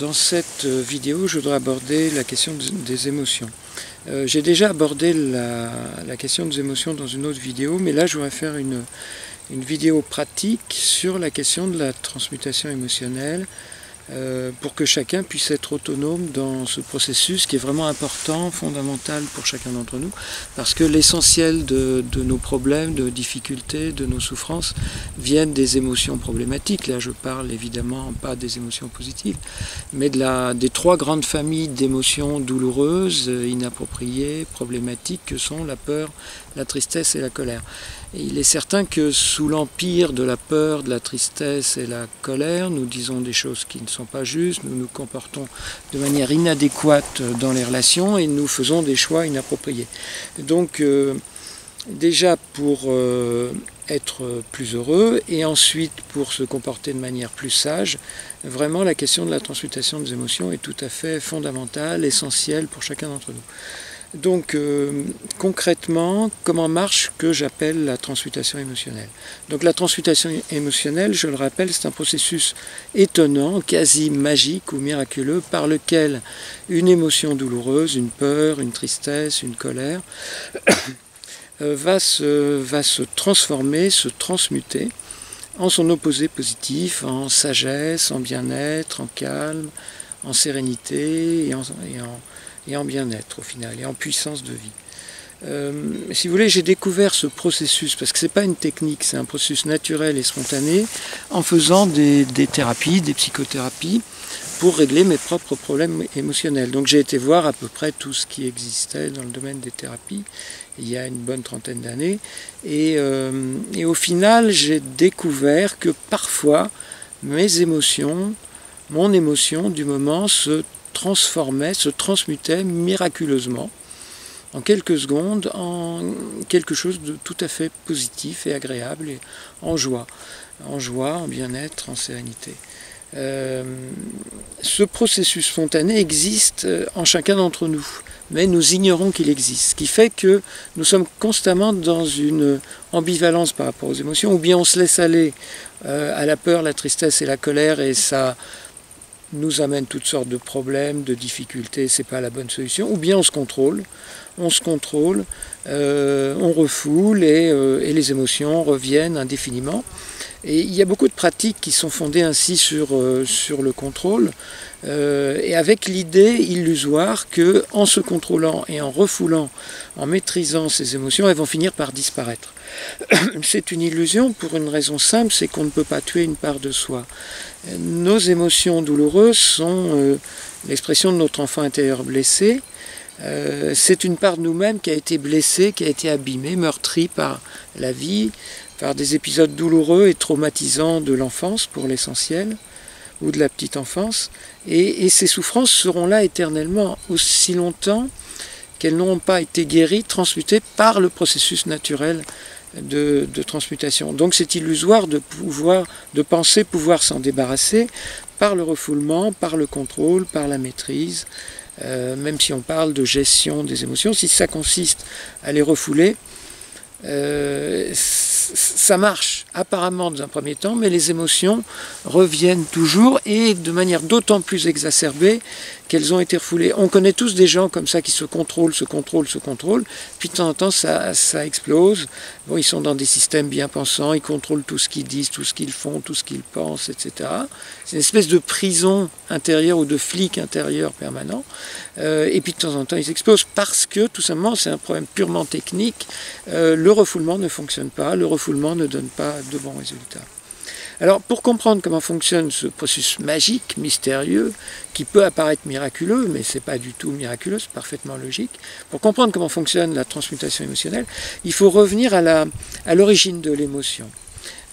Dans cette vidéo, je voudrais aborder la question des émotions. J'ai déjà abordé la question des émotions dans une autre vidéo, mais là je voudrais faire une vidéo pratique sur la question de la transmutation émotionnelle pour que chacun puisse être autonome dans ce processus qui est vraiment important, fondamental pour chacun d'entre nous, parce que l'essentiel de nos problèmes, de difficultés, de nos souffrances viennent des émotions problématiques. Là je parle évidemment pas des émotions positives, mais des trois grandes familles d'émotions douloureuses, inappropriées, problématiques que sont la peur, la tristesse et la colère. Et il est certain que sous l'empire de la peur, de la tristesse et la colère, nous disons des choses qui ne sont pas justes, nous nous comportons de manière inadéquate dans les relations et nous faisons des choix inappropriés. Donc déjà pour être plus heureux et ensuite pour se comporter de manière plus sage, vraiment la question de la transmutation des émotions est tout à fait fondamentale, essentielle pour chacun d'entre nous. Donc concrètement, comment marche ce que j'appelle la transmutation émotionnelle? Donc la transmutation émotionnelle, je le rappelle, c'est un processus étonnant, quasi magique ou miraculeux, par lequel une émotion douloureuse, une peur, une tristesse, une colère, va se transformer, se transmuter en son opposé positif, en sagesse, en bien-être, en calme, en sérénité et en bien-être au final, et en puissance de vie. Si vous voulez, j'ai découvert ce processus, parce que ce n'est pas une technique, c'est un processus naturel et spontané, en faisant des thérapies, des psychothérapies, pour régler mes propres problèmes émotionnels. Donc j'ai été voir à peu près tout ce qui existait dans le domaine des thérapies, il y a une bonne trentaine d'années, et au final j'ai découvert que parfois mes émotions, mon émotion du moment se transformait, se transmutait miraculeusement en quelques secondes en quelque chose de tout à fait positif et agréable, et en joie, en bien-être, en sérénité. Ce processus spontané existe en chacun d'entre nous, mais nous ignorons qu'il existe, ce qui fait que nous sommes constamment dans une ambivalence par rapport aux émotions, ou bien on se laisse aller à la peur, la tristesse et la colère, et ça nous amène toutes sortes de problèmes, de difficultés, c'est pas la bonne solution, ou bien on se contrôle, on refoule et les émotions reviennent indéfiniment. Et il y a beaucoup de pratiques qui sont fondées ainsi sur le contrôle, et avec l'idée illusoire qu'en se contrôlant et en refoulant, en maîtrisant ces émotions, elles vont finir par disparaître. C'est une illusion pour une raison simple, c'est qu'on ne peut pas tuer une part de soi. Nos émotions douloureuses sont l'expression de notre enfant intérieur blessé. C'est une part de nous-mêmes qui a été blessée, qui a été abîmée, meurtrie par la vie, par des épisodes douloureux et traumatisants de l'enfance pour l'essentiel, ou de la petite enfance. Et ces souffrances seront là éternellement, aussi longtemps qu'elles n'auront pas été guéries, transmutées par le processus naturel de transmutation. Donc c'est illusoire de penser pouvoir s'en débarrasser par le refoulement, par le contrôle, par la maîtrise, même si on parle de gestion des émotions, si ça consiste à les refouler, ça marche apparemment dans un premier temps, mais les émotions reviennent toujours et de manière d'autant plus exacerbée qu'elles ont été refoulées. On connaît tous des gens comme ça qui se contrôlent, puis de temps en temps ça explose. Bon, ils sont dans des systèmes bien pensants, ils contrôlent tout ce qu'ils disent, tout ce qu'ils font, tout ce qu'ils pensent, etc. C'est une espèce de prison intérieure ou de flic intérieur permanent. Et puis de temps en temps ils explosent parce que tout simplement c'est un problème purement technique. Le refoulement ne fonctionne pas, le refoulement ne donne pas de bons résultats. Alors pour comprendre comment fonctionne ce processus magique, mystérieux, qui peut apparaître miraculeux, mais ce n'est pas du tout miraculeux, c'est parfaitement logique, pour comprendre comment fonctionne la transmutation émotionnelle, il faut revenir à l'origine de l'émotion.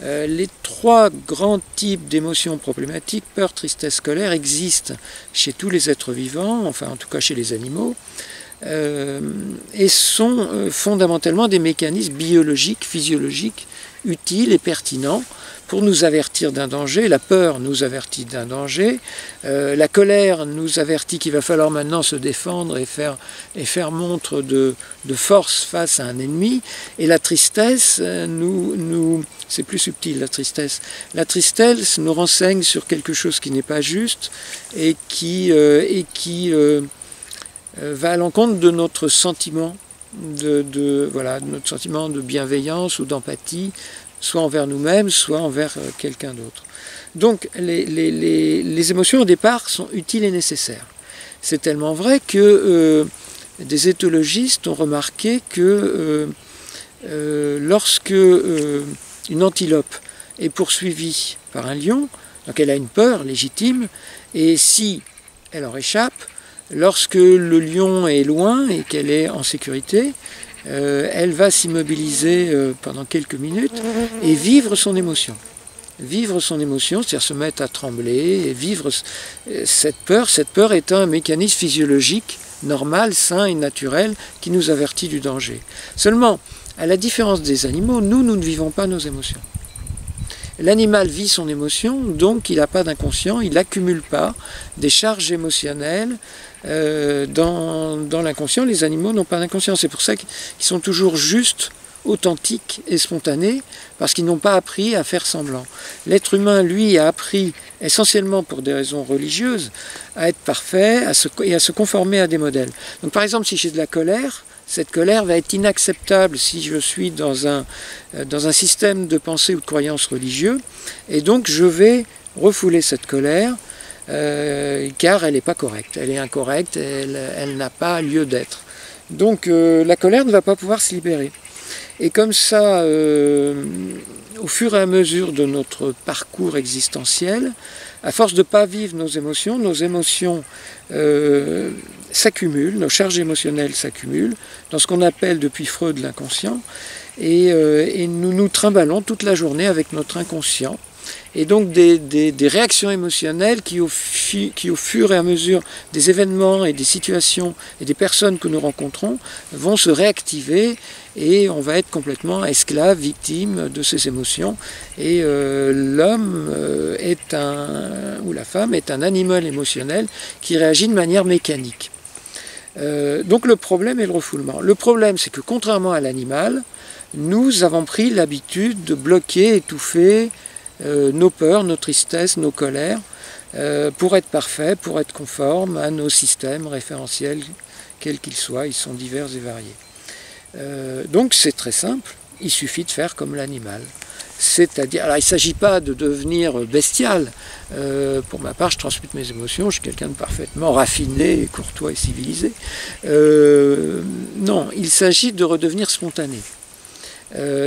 Les trois grands types d'émotions problématiques, peur, tristesse, colère, existent chez tous les êtres vivants, enfin en tout cas chez les animaux, et sont fondamentalement des mécanismes biologiques, physiologiques, utiles et pertinents pour nous avertir d'un danger. La peur nous avertit d'un danger. La colère nous avertit qu'il va falloir maintenant se défendre et faire montre de force face à un ennemi. Et la tristesse, c'est plus subtil, la tristesse. La tristesse nous renseigne sur quelque chose qui n'est pas juste et qui va à l'encontre de notre sentiment de notre sentiment de bienveillance ou d'empathie, soit envers nous-mêmes, soit envers quelqu'un d'autre. Donc les émotions au départ sont utiles et nécessaires. C'est tellement vrai que des éthologistes ont remarqué que lorsque une antilope est poursuivie par un lion, donc elle a une peur légitime, et si elle en échappe, lorsque le lion est loin et qu'elle est en sécurité, elle va s'immobiliser pendant quelques minutes et vivre son émotion. Vivre son émotion, c'est-à-dire se mettre à trembler et vivre cette peur. Cette peur est un mécanisme physiologique normal, sain et naturel qui nous avertit du danger. Seulement, à la différence des animaux, nous ne vivons pas nos émotions. L'animal vit son émotion, donc il n'a pas d'inconscient, il n'accumule pas des charges émotionnelles dans l'inconscient. Les animaux n'ont pas d'inconscient, c'est pour ça qu'ils sont toujours justes, authentiques et spontanés, parce qu'ils n'ont pas appris à faire semblant. L'être humain, lui, a appris, essentiellement pour des raisons religieuses, à être parfait et à se conformer à des modèles. Donc par exemple, si j'ai de la colère, cette colère va être inacceptable si je suis dans un système de pensée ou de croyance religieux, et donc je vais refouler cette colère, car elle n'est pas correcte, elle est incorrecte, elle n'a pas lieu d'être. Donc la colère ne va pas pouvoir se libérer. Et comme ça, au fur et à mesure de notre parcours existentiel, à force de ne pas vivre nos émotions s'accumulent, nos charges émotionnelles s'accumulent dans ce qu'on appelle depuis Freud l'inconscient, et nous nous trimballons toute la journée avec notre inconscient. Et donc des réactions émotionnelles qui au fur et à mesure des événements et des situations et des personnes que nous rencontrons vont se réactiver, et on va être complètement esclave, victime de ces émotions. Et l'homme ou la femme est un animal émotionnel qui réagit de manière mécanique. Donc le problème est le refoulement. Le problème, c'est que contrairement à l'animal, nous avons pris l'habitude de bloquer, étouffer nos peurs, nos tristesses, nos colères, pour être parfaits, pour être conformes à nos systèmes référentiels, quels qu'ils soient, ils sont divers et variés. Donc c'est très simple, il suffit de faire comme l'animal. C'est-à-dire, alors il ne s'agit pas de devenir bestial. Pour ma part, je transmute mes émotions, je suis quelqu'un de parfaitement raffiné, courtois et civilisé. Non, il s'agit de redevenir spontané.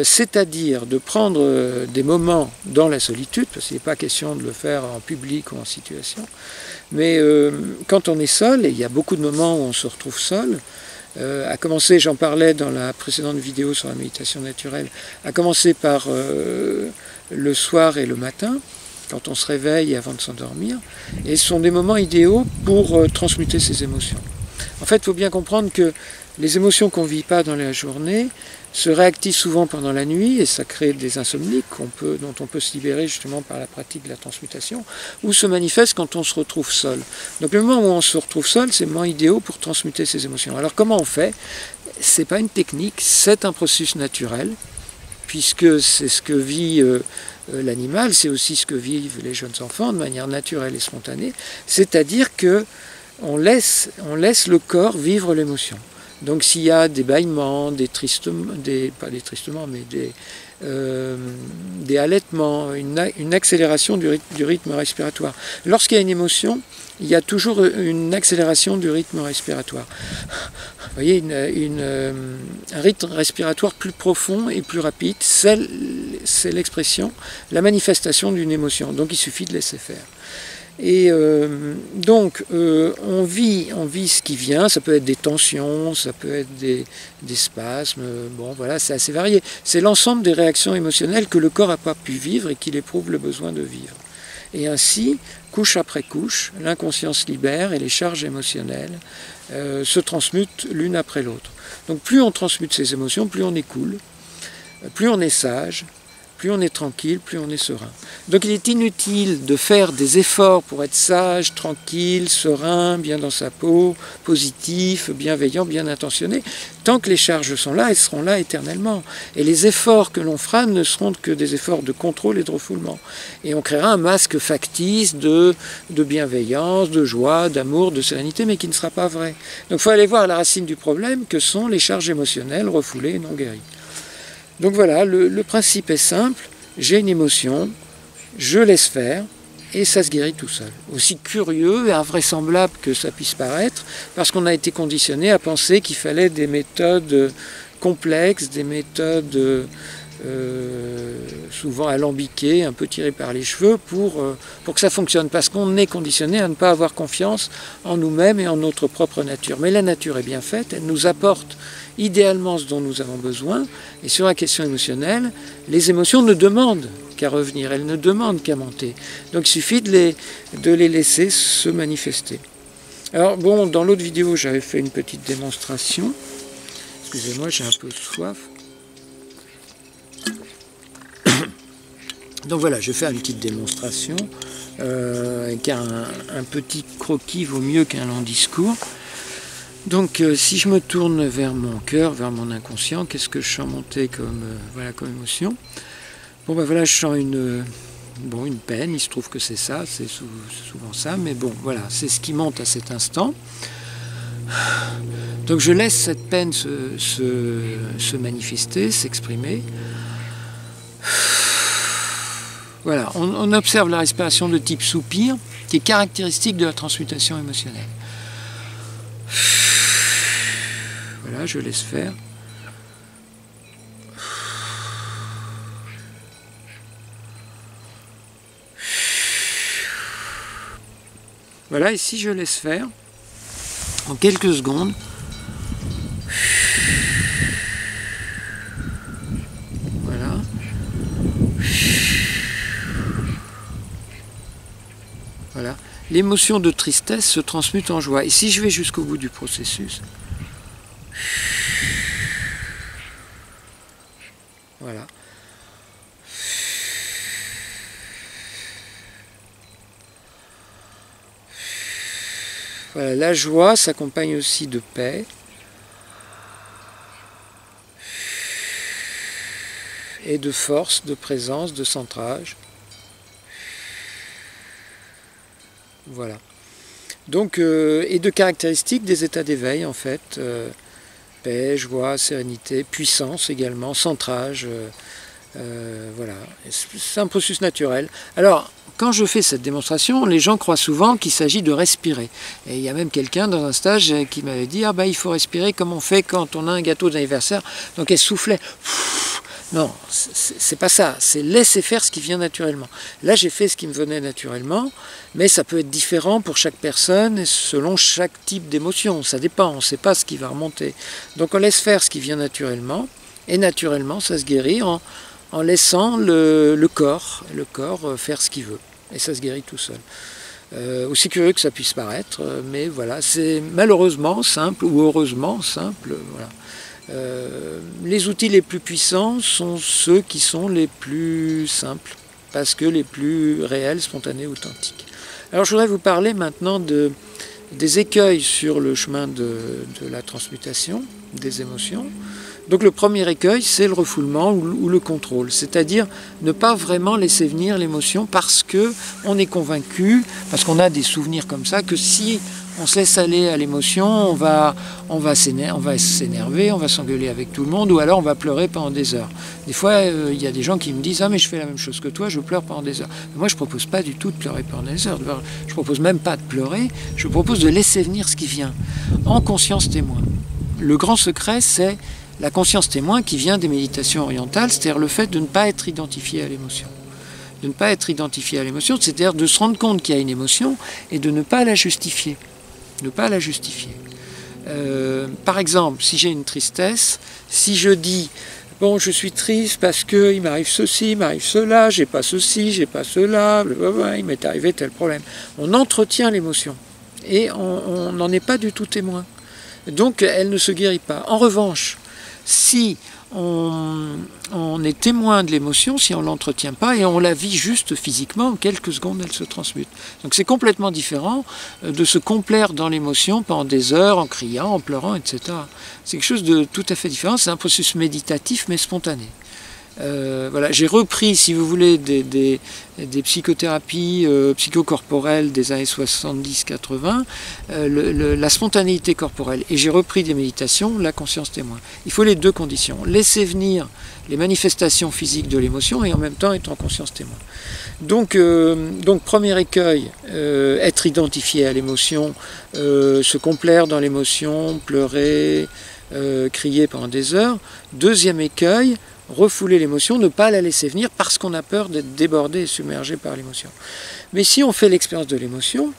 C'est-à-dire de prendre des moments dans la solitude, parce qu'il n'est pas question de le faire en public ou en situation, mais quand on est seul, et il y a beaucoup de moments où on se retrouve seul, à commencer, j'en parlais dans la précédente vidéo sur la méditation naturelle, à commencer par le soir et le matin, quand on se réveille avant de s'endormir, et ce sont des moments idéaux pour transmuter ses émotions. En fait, il faut bien comprendre que les émotions qu'on ne vit pas dans la journée se réactivent souvent pendant la nuit, et ça crée des insomnies dont on peut se libérer justement par la pratique de la transmutation, ou se manifestent quand on se retrouve seul. Donc le moment où on se retrouve seul, c'est le moment idéal pour transmuter ses émotions. Alors comment on fait? Ce n'est pas une technique, c'est un processus naturel, puisque c'est ce que vit l'animal, c'est aussi ce que vivent les jeunes enfants de manière naturelle et spontanée, c'est-à-dire qu'on laisse le corps vivre l'émotion. Donc s'il y a des bâillements, pas des tristements, mais des halètements, une accélération du rythme respiratoire. Lorsqu'il y a une émotion, il y a toujours une accélération du rythme respiratoire. Vous voyez, un rythme respiratoire plus profond et plus rapide, c'est l'expression, la manifestation d'une émotion. Donc il suffit de laisser faire. Et donc on vit ce qui vient, ça peut être des tensions, ça peut être des spasmes, bon voilà, c'est assez varié. C'est l'ensemble des réactions émotionnelles que le corps n'a pas pu vivre et qu'il éprouve le besoin de vivre. Et ainsi, couche après couche, l'inconscient se libère et les charges émotionnelles se transmutent l'une après l'autre. Donc plus on transmute ces émotions, plus on est cool, plus on est sage, plus on est tranquille, plus on est serein. Donc il est inutile de faire des efforts pour être sage, tranquille, serein, bien dans sa peau, positif, bienveillant, bien intentionné. Tant que les charges sont là, elles seront là éternellement. Et les efforts que l'on fera ne seront que des efforts de contrôle et de refoulement. Et on créera un masque factice de bienveillance, de joie, d'amour, de sérénité, mais qui ne sera pas vrai. Donc il faut aller voir la racine du problème, que sont les charges émotionnelles refoulées et non guéries. Donc voilà, le principe est simple, j'ai une émotion, je laisse faire, et ça se guérit tout seul. Aussi curieux et invraisemblable que ça puisse paraître, parce qu'on a été conditionné à penser qu'il fallait des méthodes complexes, des méthodes souvent alambiquées, un peu tirées par les cheveux, pour que ça fonctionne, parce qu'on est conditionné à ne pas avoir confiance en nous-mêmes et en notre propre nature. Mais la nature est bien faite, elle nous apporte idéalement ce dont nous avons besoin, et sur la question émotionnelle, les émotions ne demandent qu'à revenir, elles ne demandent qu'à monter. Donc il suffit de les laisser se manifester. Alors bon, dans l'autre vidéo, j'avais fait une petite démonstration. Excusez-moi, j'ai un peu soif. Donc voilà, je vais faire une petite démonstration, car un petit croquis vaut mieux qu'un long discours. Donc si je me tourne vers mon cœur, vers mon inconscient, qu'est-ce que je sens monter comme émotion? Bon ben voilà, je sens une peine, il se trouve que c'est ça, c'est souvent ça, mais bon voilà, c'est ce qui monte à cet instant. Donc je laisse cette peine se manifester, s'exprimer. Voilà, on observe la respiration de type soupir, qui est caractéristique de la transmutation émotionnelle. Voilà, je laisse faire. Voilà, et si je laisse faire, en quelques secondes, voilà, voilà, l'émotion de tristesse se transmute en joie. Et si je vais jusqu'au bout du processus, voilà. Voilà, la joie s'accompagne aussi de paix. Et de force, de présence, de centrage. Voilà. Donc, et de caractéristiques des états d'éveil, en fait. Paix, joie, sérénité, puissance également, centrage. Voilà. C'est un processus naturel. Alors, quand je fais cette démonstration, les gens croient souvent qu'il s'agit de respirer. Et il y a même quelqu'un dans un stage qui m'avait dit « Ah ben il faut respirer comme on fait quand on a un gâteau d'anniversaire. » Donc elle soufflait. Non, c'est pas ça. C'est laisser faire ce qui vient naturellement. Là, j'ai fait ce qui me venait naturellement, mais ça peut être différent pour chaque personne et selon chaque type d'émotion. Ça dépend, on ne sait pas ce qui va remonter. Donc on laisse faire ce qui vient naturellement, et naturellement, ça se guérit en laissant le corps faire ce qu'il veut. Et ça se guérit tout seul. Aussi curieux que ça puisse paraître, mais voilà, c'est malheureusement simple ou heureusement simple. Voilà. Les outils les plus puissants sont ceux qui sont les plus simples, parce que les plus réels, spontanés, authentiques. Alors je voudrais vous parler maintenant des écueils sur le chemin de la transmutation des émotions. Donc le premier écueil, c'est le refoulement ou le contrôle, c'est-à-dire ne pas vraiment laisser venir l'émotion parce qu'on est convaincu, parce qu'on a des souvenirs comme ça, que si on se laisse aller à l'émotion, on va s'énerver, on va s'engueuler avec tout le monde, ou alors on va pleurer pendant des heures. Des fois, il y a des gens qui me disent « Ah mais je fais la même chose que toi, je pleure pendant des heures. » Moi je ne propose pas du tout de pleurer pendant des heures, je ne propose même pas de pleurer, je propose de laisser venir ce qui vient, en conscience témoin. Le grand secret, c'est la conscience témoin qui vient des méditations orientales, c'est-à-dire le fait de ne pas être identifié à l'émotion. De ne pas être identifié à l'émotion, c'est-à-dire de se rendre compte qu'il y a une émotion et de ne pas la justifier. Ne pas la justifier. Par exemple, si j'ai une tristesse, si je dis « Bon, je suis triste parce qu'il m'arrive ceci, il m'arrive cela, j'ai pas ceci, j'ai pas cela, il m'est arrivé tel problème. » On entretient l'émotion et on n'en est pas du tout témoin. Donc, elle ne se guérit pas. En revanche, si on est témoin de l'émotion si on ne l'entretient pas et on la vit juste physiquement, en quelques secondes elle se transmute. Donc c'est complètement différent de se complaire dans l'émotion pendant des heures en criant, en pleurant, etc. C'est quelque chose de tout à fait différent, c'est un processus méditatif mais spontané. Voilà, j'ai repris, si vous voulez, des psychothérapies psychocorporelles des années 70-80, la spontanéité corporelle, et j'ai repris des méditations, la conscience témoin. Il faut les deux conditions, laisser venir les manifestations physiques de l'émotion et en même temps être en conscience témoin. Donc premier écueil, être identifié à l'émotion, se complaire dans l'émotion, pleurer, crier pendant des heures. Deuxième écueil, refouler l'émotion, ne pas la laisser venir parce qu'on a peur d'être débordé et submergé par l'émotion. Mais si on fait l'expérience de l'émotion,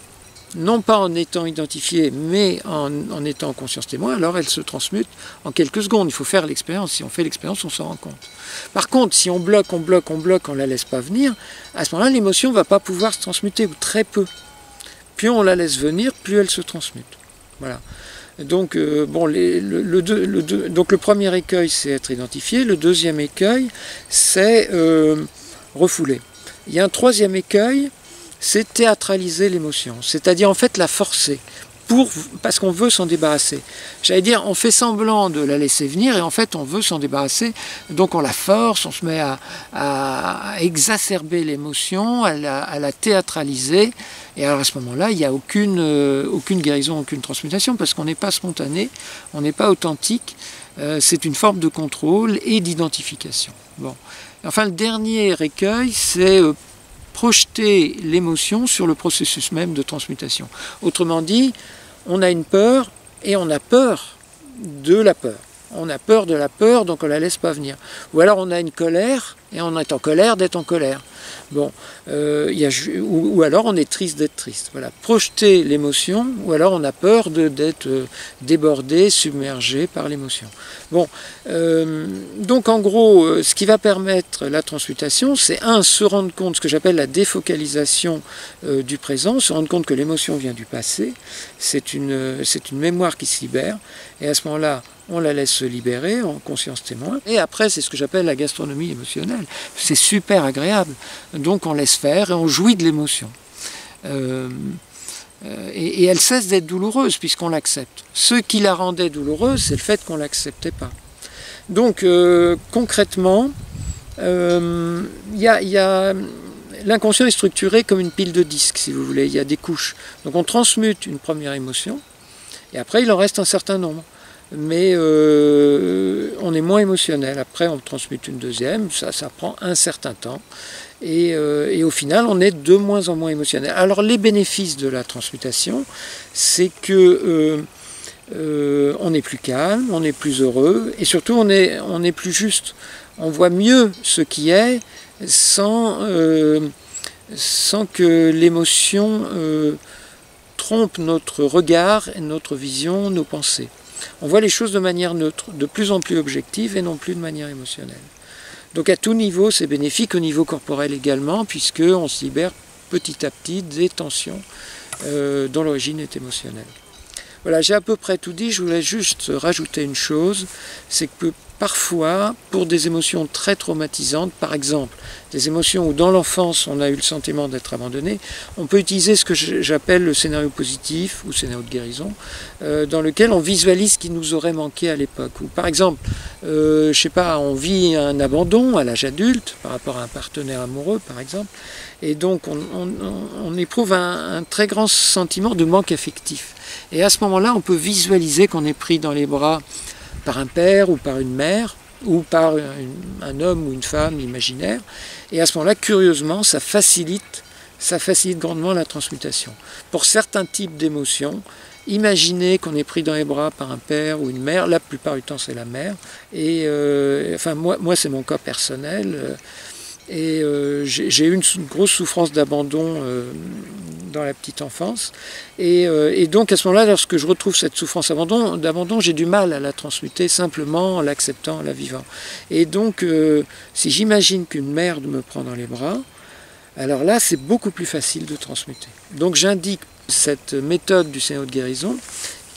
non pas en étant identifié, mais en étant en conscience témoin, alors elle se transmute en quelques secondes. Il faut faire l'expérience. Si on fait l'expérience, on s'en rend compte. Par contre, si on bloque, on ne la laisse pas venir, à ce moment-là, l'émotion ne va pas pouvoir se transmuter, ou très peu. Plus on la laisse venir, plus elle se transmute. Voilà. Donc, donc le premier écueil, c'est être identifié. Le deuxième écueil, c'est refouler. Il y a un troisième écueil, c'est théâtraliser l'émotion. C'est-à-dire, en fait, la forcer. Parce qu'on veut s'en débarrasser. J'allais dire, on fait semblant de la laisser venir et en fait on veut s'en débarrasser, donc on la force, on se met à exacerber l'émotion, à la théâtraliser, et alors à ce moment-là il n'y a aucune guérison, aucune transmutation, parce qu'on n'est pas spontané, on n'est pas authentique, c'est une forme de contrôle et d'identification. Bon. Enfin le dernier écueil, c'est projeter l'émotion sur le processus même de transmutation. Autrement dit, on a une peur et on a peur de la peur. On a peur de la peur, donc on ne la laisse pas venir. Ou alors on a une colère et on est en colère d'être en colère. Bon, ou alors on est triste d'être triste. Voilà, projeter l'émotion, ou alors on a peur d'être débordé, submergé par l'émotion. Bon, donc en gros, ce qui va permettre la transmutation, c'est se rendre compte, ce que j'appelle la défocalisation du présent, se rendre compte que l'émotion vient du passé, c'est une mémoire qui se libère, et à ce moment-là, on la laisse se libérer en conscience témoin. Et après, c'est ce que j'appelle la gastronomie émotionnelle. C'est super agréable. Donc on laisse faire et on jouit de l'émotion. Et elle cesse d'être douloureuse puisqu'on l'accepte. Ce qui la rendait douloureuse, c'est le fait qu'on ne l'acceptait pas. Donc concrètement, l'inconscient est structuré comme une pile de disques, si vous voulez. Il y a des couches. Donc on transmute une première émotion et après il en reste un certain nombre. Mais on est moins émotionnel. Après, on transmute une deuxième, ça prend un certain temps. Et au final, on est de moins en moins émotionnel. Alors, les bénéfices de la transmutation, c'est que on est plus calme, on est plus heureux, et surtout, on est plus juste. On voit mieux ce qui est sans que l'émotion trompe notre regard, notre vision, nos pensées. On voit les choses de manière neutre, de plus en plus objective et non plus de manière émotionnelle. Donc à tout niveau, c'est bénéfique, au niveau corporel également, puisqu'on se libère petit à petit des tensions dont l'origine est émotionnelle. Voilà, j'ai à peu près tout dit, je voulais juste rajouter une chose, c'est que parfois, pour des émotions très traumatisantes, par exemple, des émotions où dans l'enfance on a eu le sentiment d'être abandonné, on peut utiliser ce que j'appelle le scénario positif ou scénario de guérison, dans lequel on visualise ce qui nous aurait manqué à l'époque. Ou par exemple, je sais pas, on vit un abandon à l'âge adulte par rapport à un partenaire amoureux, par exemple, et donc on éprouve un très grand sentiment de manque affectif. Et à ce moment-là, on peut visualiser qu'on est pris dans les bras par un père ou par une mère, ou par un homme ou une femme imaginaire. Et à ce moment-là, curieusement, ça facilite grandement la transmutation. Pour certains types d'émotions, imaginez qu'on est pris dans les bras par un père ou une mère, la plupart du temps c'est la mère. Et enfin, moi c'est mon cas personnel. Et j'ai eu une grosse souffrance d'abandon dans la petite enfance. Et donc à ce moment-là, lorsque je retrouve cette souffrance d'abandon, j'ai du mal à la transmuter simplement en l'acceptant, en la vivant. Et donc, si j'imagine qu'une mère me prend dans les bras, alors là, c'est beaucoup plus facile de transmuter. Donc j'indique cette méthode du scénario de guérison,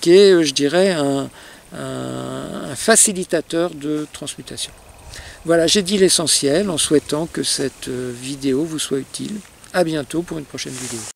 qui est, je dirais, un facilitateur de transmutation. Voilà, j'ai dit l'essentiel en souhaitant que cette vidéo vous soit utile. À bientôt pour une prochaine vidéo.